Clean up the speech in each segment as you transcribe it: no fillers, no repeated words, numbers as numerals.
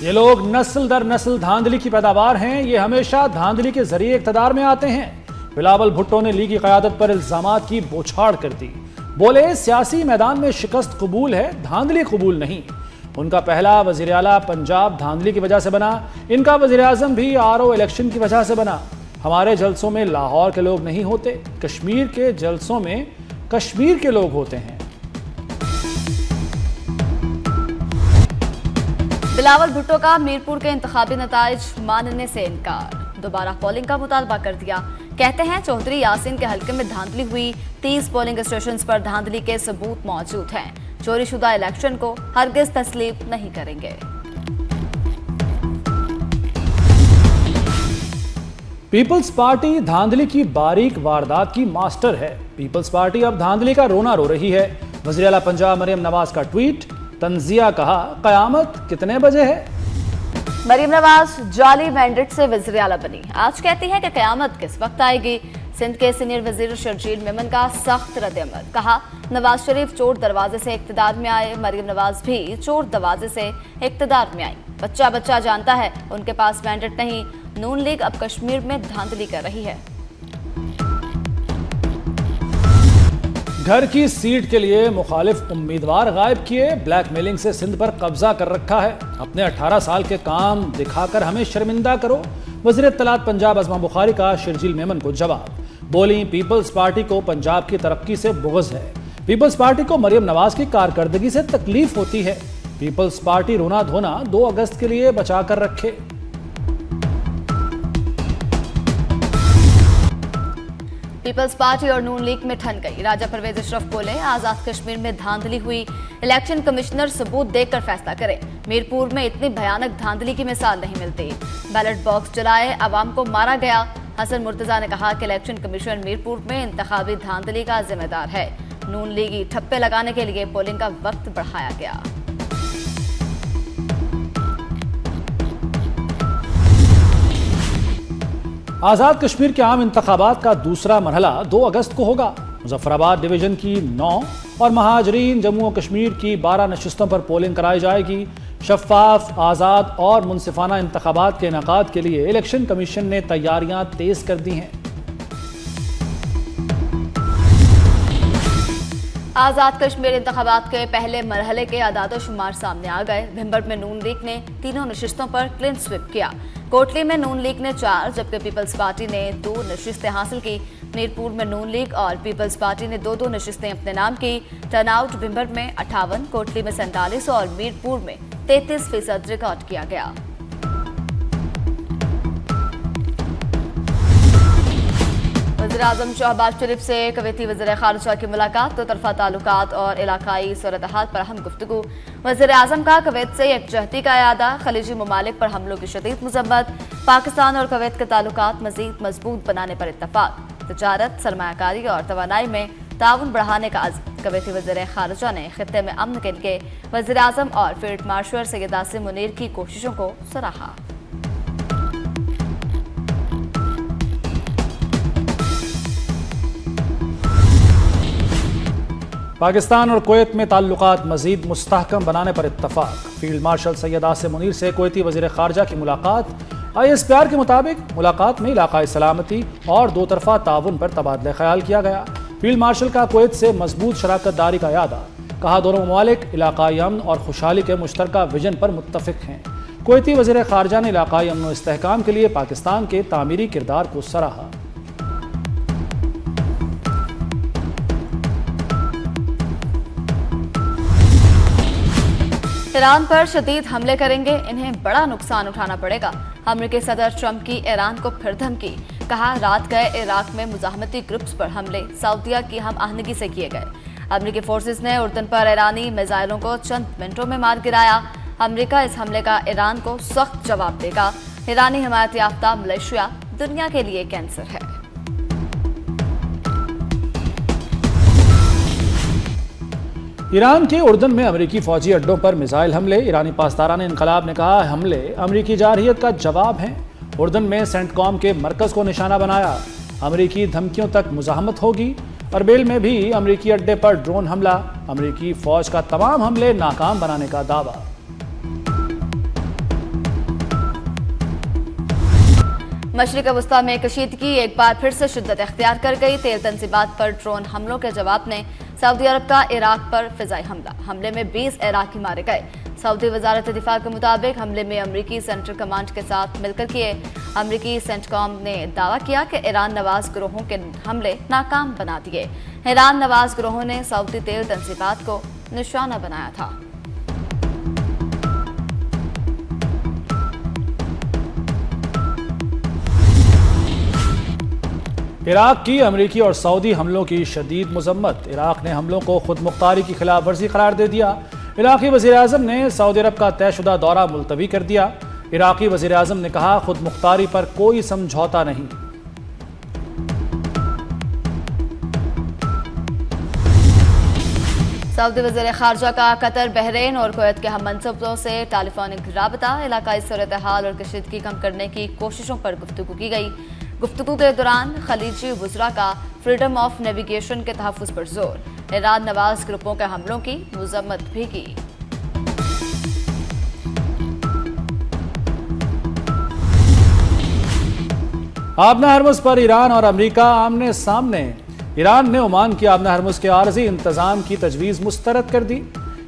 ये लोग नस्ल दर नस्ल धांधली की पैदावार हैं। ये हमेशा धांधली के जरिए इख्तिदार में आते हैं। बिलावल भुट्टो ने ली की क़यादत पर इल्जामात की बौछार कर दी। बोले सियासी मैदान में शिकस्त कबूल है, धांधली कबूल नहीं। उनका पहला वज़ीर आला पंजाब धांधली की वजह से बना, इनका वज़ीर आज़म भी RO इलेक्शन की वजह से बना। हमारे जलसों में लाहौर के लोग नहीं होते, कश्मीर के जलसों में कश्मीर के लोग होते हैं। बिलावल भुट्टो का मीरपुर के इंतखाबी नताइज मानने से इनकार, दोबारा पोलिंग का मुतालबा कर दिया। कहते हैं चौधरी यासीन के हल्के में धांधली हुई, 30 पोलिंग स्टेशन पर धांधली के सबूत मौजूद हैं। चोरीशुदा इलेक्शन को हरगिज तस्लीम नहीं करेंगे। पीपल्स पार्टी धांधली की बारीक वारदात की मास्टर है। पीपल्स पार्टी अब धांधली का रोना रो रही है। वज़ीर आला पंजाब मरियम नवाज का ट्वीट, तंजिया कहा कयामत कितने बजे है। मरियम नवाज जाली मैंडेट से वज़ीर आला बनी, आज कहती हैं कि कयामत किस वक्त आएगी। सिंध के सीनियर वजीर शर्जील मेमन का सख्त रद्द-ए-अमल, कहा नवाज शरीफ चोर दरवाजे से इख्तिदार में आए, मरियम नवाज भी चोर दरवाजे से इख्तिदार में आई। बच्चा बच्चा जानता है उनके पास मैंडेट नहीं। नून लीग अब कश्मीर में धांधली कर रही है। घर की सीट के लिए मुखालिफ उम्मीदवार गायब किए, ब्लैकमेलिंग से सिंध पर कब्जा कर रखा है। अपने 18 साल के काम दिखाकर हमें शर्मिंदा करो। वज़ीर इत्तलात पंजाब अज़मा बुखारी का शर्जील मेमन को जवाब, बोली पीपल्स पार्टी को पंजाब की तरक्की से बुग़्ज़ है। पीपल्स पार्टी को मरियम नवाज की कारकर्दगी से तकलीफ होती है। पीपल्स पार्टी रोना धोना 2 अगस्त के लिए बचा कर रखे। पीपल्स पार्टी और नून लीग में ठन गई। राजा परवेज अशरफ बोले आजाद कश्मीर में धांधली हुई, इलेक्शन कमिश्नर सबूत देकर फैसला करे। मीरपुर में इतनी भयानक धांधली की मिसाल नहीं मिलती। बैलेट बॉक्स जलाए, अवाम को मारा गया। हसन मुर्तजा ने कहा कि इलेक्शन कमीशन मीरपुर में इंतखाबी धांधली का जिम्मेदार है। नून लीगी ठप्पे लगाने के लिए पोलिंग का वक्त बढ़ाया गया। आज़ाद कश्मीर के आम इंतखाबात का दूसरा मरहला 2 अगस्त को होगा। मुजफ्फराबाद डिवीजन की 9 और महाजरीन जम्मू और कश्मीर की 12 नशिस्तों पर पोलिंग कराई जाएगी। शफाफ, आज़ाद और मुनसिफाना इंतखाबात के इनेकाद के लिए इलेक्शन कमीशन ने तैयारियां तेज कर दी हैं। आज़ाद कश्मीर इंतखाबात के पहले मरहले के आदाद-ओ-शुमार सामने आ गए। भिंबर में नून लीग ने 3 नशिस्तों पर क्लीन स्विप किया। कोटली में नून लीग ने 4 जबकि पीपल्स पार्टी ने 2 नशिस्तें हासिल की। मीरपुर में नून लीग और पीपल्स पार्टी ने 2-2 नशिस्तें अपने नाम की। टर्नआउट भिंबर में 58, कोटली में 47 और मीरपुर में 33% रिकॉर्ड किया गया। वज़ीर आज़म शहबाज शरीफ से कुवैती वज़ीर ख़ारिजा की मुलाकात, 2 तरफ़ा ताल्लुकात और इलाकाई सूरत-ए-हाल पर अहम गुफ्तगू। वज़ीर आज़म का कुवैत से यकजहती का इरादा, खलीजी ममालिक पर हमलों की शदीद मज़म्मत। पाकिस्तान और कुवैत के ताल्लुकात मज़ीद मजबूत बनाने पर इत्तफ़ाक़। तिजारत, सरमायाकारी और तवानाई में ताउन बढ़ाने का अज़्म। कुवैती वज़ीर ख़ारिजा ने ख़ित्ते में अमन के लिए वज़ीर आज़म और फील्ड मार्शल सैयद आसिम मुनीर की कोशिशों को सराहा। पाकिस्तान और कुवैत में ताल्लुकात मज़ीद मुस्तहकम बनाने पर इत्तफ़ाक़। फील्ड मार्शल सैयद आसिम मुनीर से कुवैती वज़ीर ख़ारिजा की मुलाकात। ISPR के मुताबिक मुलाकात में इलाकाई सलामती और 2 तरफ़ा ताउन पर तबादला ख्याल किया गया। फील्ड मार्शल का कुवैत से मजबूत शराकत दारी का यादा, कहा दोनों ममालिक इलाकाई अमन और खुशहाली के मुश्तरका विजन पर मुत्तफ़िक हैं। कुवैती वज़ीर ख़ारिजा ने इलाकाई अमन व इस्तेहकाम के लिए पाकिस्तान के तामीरी किरदार को सराहा। ईरान पर शदीद हमले करेंगे, इन्हें बड़ा नुकसान उठाना पड़ेगा। अमेरिकी सदर ट्रंप की ईरान को फिर धमकी, कहा रात गए इराक में मुजाहमती ग्रुप्स पर हमले सऊदीया की हम आहनगी से किए गए। अमेरिकी फोर्सेस ने उर्दन पर ईरानी मिसाइलों को चंद मिनटों में मार गिराया। अमेरिका इस हमले का ईरान को सख्त जवाब देगा। ईरानी हिमायत याफ्ता मलेशिया दुनिया के लिए कैंसर है। ईरान के उर्दन में अमेरिकी फौजी अड्डों पर मिसाइल हमले। ईरानी पासदारान इनकलाब ने कहा हमले अमेरिकी जारहियत का जवाब हैं। उर्दन में सेंटकॉम के मरकज को निशाना बनाया। अमेरिकी धमकियों तक मुजाहमत होगी। अरबेल में भी अमेरिकी अड्डे पर ड्रोन हमला। अमेरिकी फौज का तमाम हमले नाकाम बनाने का दावा। मशरिक़ वस्ता में कशीदगी एक बार फिर से शिद्दत इख्तियार कर गई। तेल तंजीबात पर ड्रोन हमलों के जवाब में सऊदी अरब का इराक पर फिजाई हमले में 20 इराकी मारे गए। सऊदी वजारत दिफा के मुताबिक हमले में अमरीकी सेंट्रल कमांड के साथ मिलकर किए। अमरीकी सेंटकॉम ने दावा किया कि ईरान नवाज ग्रोहों के हमले नाकाम बना दिए। ईरान नवाज ग्रोहों ने सऊदी तेल तंजीबात को निशाना बनाया था। इराक की अमरीकी और सऊदी हमलों की शदीद मजम्मत। इराक ने हमलों को खुद मुख्तारी की खिलाफ वर्जी करार दे दिया। इराकी वज़ीर-ए-आज़म ने सऊदी अरब का तयशुदा दौरा मुलतवी कर दिया। इराकी वज़ीर-ए-आज़म ने कहा, खुद मुख्तारी पर कोई समझौता नहीं। सऊदी वज़ीर ख़ारजा का कतर, बहरीन और कुवैत के हम मनसबों से टेलीफोनिक राबता। इलाकाई सूरत हाल और कशीदगी कम करने की कोशिशों पर गुफ्तगू की गई। गुफ्तगू के दौरान खलीजी वुज़रा का फ्रीडम ऑफ नेविगेशन के तहफ़्फ़ुज़ पर जोर। ईरान नवाज ग्रुपों के हमलों की मज़म्मत भी की। आबना हरमुज़ पर ईरान और अमरीका आमने सामने। ईरान ने ओमान की आबना हरमुज़ के आरज़ी इंतज़ाम की तजवीज़ मुस्तरद कर दी।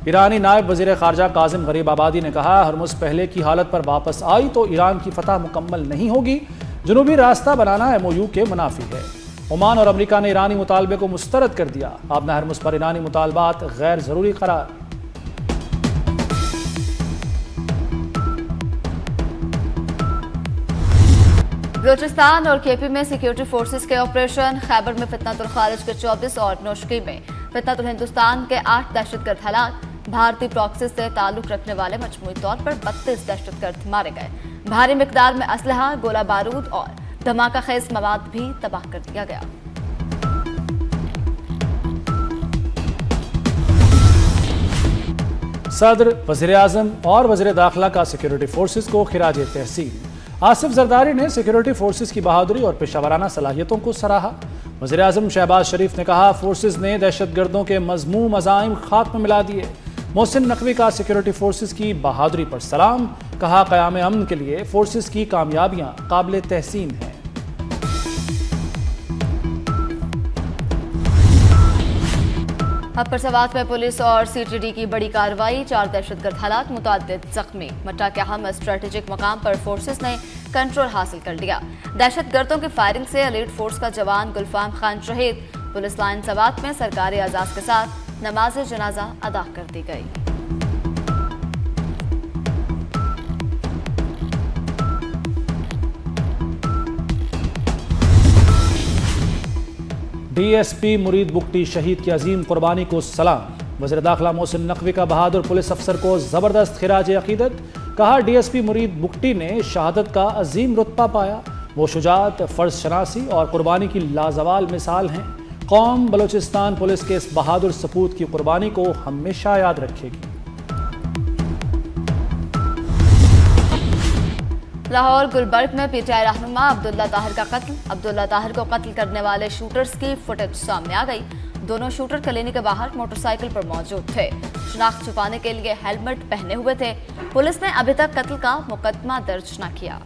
ईरानी नायब वज़ीर ख़ारजा काज़िम गरीब आबादी ने कहा, हरमुज़ पहले की हालत पर वापस आई तो ईरान की फतह मुकम्मल नहीं होगी। जनूबी रास्ता बनाना MOU के मुनाफी है। ओमान और अमरीका ने ईरानी मुतालबे को मुस्तरद कर दिया। आबना हरमुज़ पर ईरानी मुतालबात गैर ज़रूरी करार। बलूचिस्तान और KP में सिक्योरिटी फोर्सेस के ऑपरेशन। खैबर में फितनतुल खारिज के 24 और नौशकी में फितनतुल हिंदुस्तान के 8 दहशतगर्द हलाक। भारतीय प्रॉक्सी से ताल्लुक रखने वाले मजमूई तौर पर 32 दहशतगर्द मारे गए। भारी मिकदार में असलहा, गोला बारूद और धमाका खेज मवाद भी तबाह कर दिया गया। सदर, वज़ीर-ए-आज़म और वज़ीर दाखिला का सिक्योरिटी फोर्सेस को खिराज तहसीन। आसिफ जरदारी ने सिक्योरिटी फोर्सेस की बहादुरी और पेशावराना सलाहियतों को सराहा। वज़ीर-ए-आज़म शहबाज शरीफ ने कहा, फोर्सेस ने दहशतगर्दों के मज़मूम अज़ाइम खाक में मिला दिए। मोहसिन नकवी का सिक्योरिटी फोर्सेस की बहादुरी पर सलाम। कहा, क़याम अमन के लिए फोर्सेस की कामयाबियां काबिल तहसीन हैं। अपर सवात में पुलिस और CTD की बड़ी कार्रवाई। 4 दहशतगर्द हलाक, मुतअद्दिद जख्मी। मट्टा के अहम स्ट्रेटेजिक मकाम पर फोर्सेस ने कंट्रोल हासिल कर लिया। दहशतगर्दों की फायरिंग से एलीट फोर्स का जवान गुलफाम खान शहीद। पुलिस लाइन सवात में सरकारी एजाज के साथ नमाज जनाजा अदा कर दी गई। DSP मुरीद बुगटी शहीद की अजीम कुर्बानी को सलाम। वज़ीर दाखिला मोहसिन नकवी का बहादुर पुलिस अफसर को ज़बरदस्त खिराज अकीदत। कहा, DSP मुरीद बुगटी ने शहादत का अजीम रुतबा पाया। वो शुजात, फ़र्ज शनासी और कुर्बानी की लाजवाल मिसाल हैं। कौम बलूचिस्तान पुलिस के इस बहादुर सपूत की कुर्बानी को हमेशा याद रखेगी। लाहौर गुलबर्ग में PTI रहनुमा अब्दुल्ला ताहिर का कत्ल। अब्दुल्ला ताहिर को कत्ल करने वाले शूटर्स की फुटेज सामने आ गई। दोनों शूटर कॉलोनी के बाहर मोटरसाइकिल पर मौजूद थे। शनाख्त छुपाने के लिए हेलमेट पहने हुए थे। पुलिस ने अभी तक कत्ल का मुकदमा दर्ज न किया।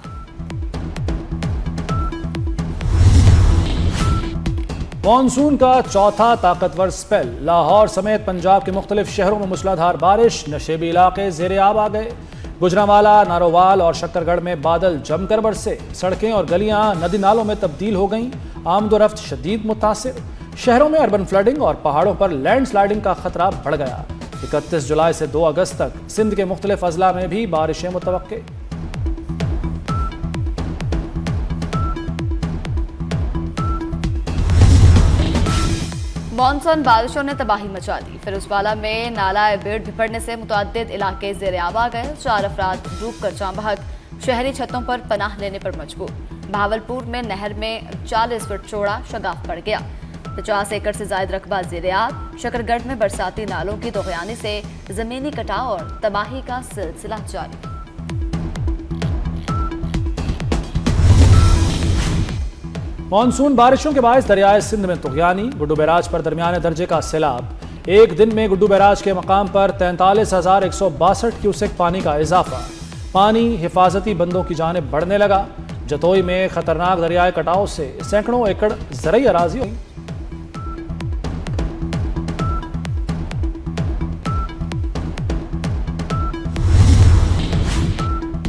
मॉनसून का चौथा ताकतवर स्पेल। लाहौर समेत पंजाब के मुख्तलिफ शहरों में मूसलाधार बारिश। नशेबी इलाके ज़ेरे आब आ गए। गुजरांवाला, नारोवाल और शक्करगढ़ में बादल जमकर बरसे। सड़कें और गलियां नदी नालों में तब्दील हो गईं। आमदोरफ्त शदीद मुतासिर। शहरों में अर्बन फ्लडिंग और पहाड़ों पर लैंडस्लाइडिंग का खतरा बढ़ गया। 31 जुलाई से 2 अगस्त तक सिंध के मुख्तलिफ अजला में भी बारिशें मुतवक्के। मॉनसून बारिशों ने तबाही मचा दी। फिरोजवाला में नाला बेड़ बिफरने से मुतअद्दिद इलाके ज़ेरे आब आ गए। 4 अफराद डूब कर जाँ बहक। शहरी छतों पर पनाह लेने पर मजबूर। भावलपुर में नहर में 40 फुट चौड़ा शगाफ पड़ गया। 50 एकड़ से ज्यादा रकबा ज़ेरे आब। शकरगढ़ में बरसाती नालों की दोगयानी से जमीनी कटाव और तबाही का सिलसिला जारी। मानसून बारिशों के बायस दरियाए सिंध में तुगयानी। गुड्डू बैराज पर दरमियाने दर्जे का सैलाब। एक दिन में गुड्डू बैराज के मकाम पर 43,162 क्यूसेक पानी का इजाफा। पानी हिफाजती बंदों की जानिब बढ़ने लगा। जतोई में खतरनाक दरियाई कटाव से सैकड़ों एकड़ ज़रई अराजी हुई।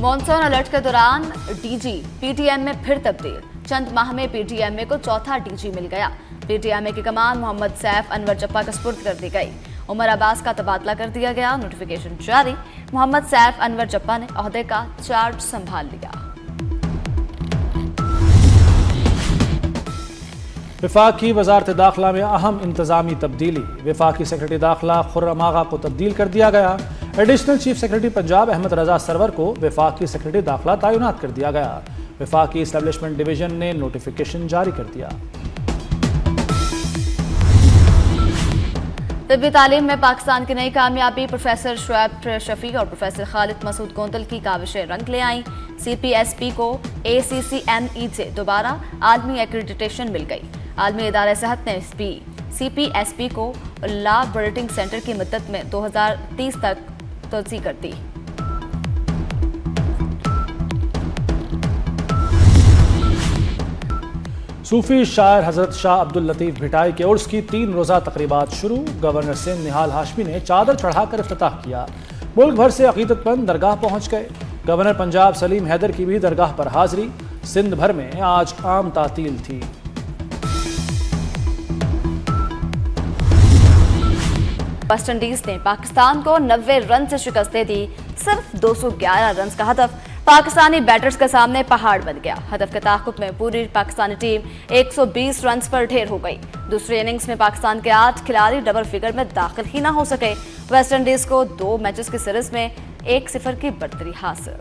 मॉनसून अलर्ट के दौरान डीजी पीटीएम में फिर तब्दील। चंद माह में पीटीएमए को चौथा डीजी मिल गया। पीटीएमए की कमान मोहम्मद सैफ अनवर जप्पा का सुपुर्द कर दी गई। उमर अब्बास का तबादला कर दिया गया। नोटिफिकेशन जारी। मोहम्मद सैफ अनवर जप्पा ने ओहदे का चार्ज संभाल लिया। वफाकी वजारत दाखिला में अहम इंतजामी तब्दीली। वफाकी सेक्रेटरी दाखिला खुर्रम आगा को तब्दील कर दिया गया। Additional chief secretary Punjab Ahmad Raza Sarwar को वफाकी सेक्रेटरी दाखिला तैनात कर दिया गया। वफाकी इस्टेब्लिशमेंट डिवीजन ने नोटिफिकेशन जारी कर दिया। तिब्बी तालीम में पाकिस्तान की नई कामयाबी। प्रोफेसर शुएब शफी और प्रोफेसर खालिद मसूद कोंतल की काविशें रंग ले आईं। CPSP को ACCNE से दोबारा आलमी एक्रेडिटेशन मिल गई। आलमी इदारे सेहत ने CPSP को लैब ब्रीडिंग सेंटर की मुद्दत में 2030 तक तोसी कर दी। सूफी शायर हजरत शाह अब्दुल लतीफ भिटाई के उर्स की 3 रोज़ा तकरीबात शुरू। गवर्नर सिंध निहाल हाशमी ने चादर चढ़ाकर इफ्तिताह किया। मुल्क भर से अकीदतमंद दरगाह पहुंच गए। गवर्नर पंजाब सलीम हैदर की भी दरगाह पर हाजिरी। सिंध भर में आज आम तातील थी। वेस्टइंडीज ने पाकिस्तान को 90 रन से शिकस्त दे दी। सिर्फ 211 रन का हदफ पाकिस्तानी बैटर्स के सामने पहाड़ बन गया। हदफ के ताक़ुब में पूरी पाकिस्तानी टीम 120 रन पर ढेर हो गई। दूसरी इनिंग्स में पाकिस्तान के 8 खिलाड़ी डबल फिगर में दाखिल ही ना हो सके। वेस्टइंडीज को 2 मैचेस की सीरीज में 1-0 की बढ़तरी हासिल।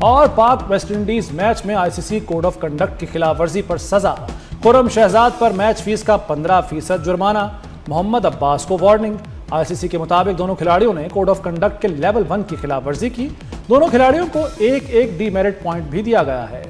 और पाक वेस्टइंडीज मैच में ICC कोड ऑफ कंडक्ट की खिलाफ वर्जी पर सजा। खुर्रम शहजाद पर मैच फीस का 15% जुर्माना। मोहम्मद अब्बास को वार्निंग। ICC के मुताबिक दोनों खिलाड़ियों ने कोड ऑफ कंडक्ट के लेवल 1 की खिलाफ वर्जी की। दोनों खिलाड़ियों को एक डीमेरिट पॉइंट भी दिया गया है।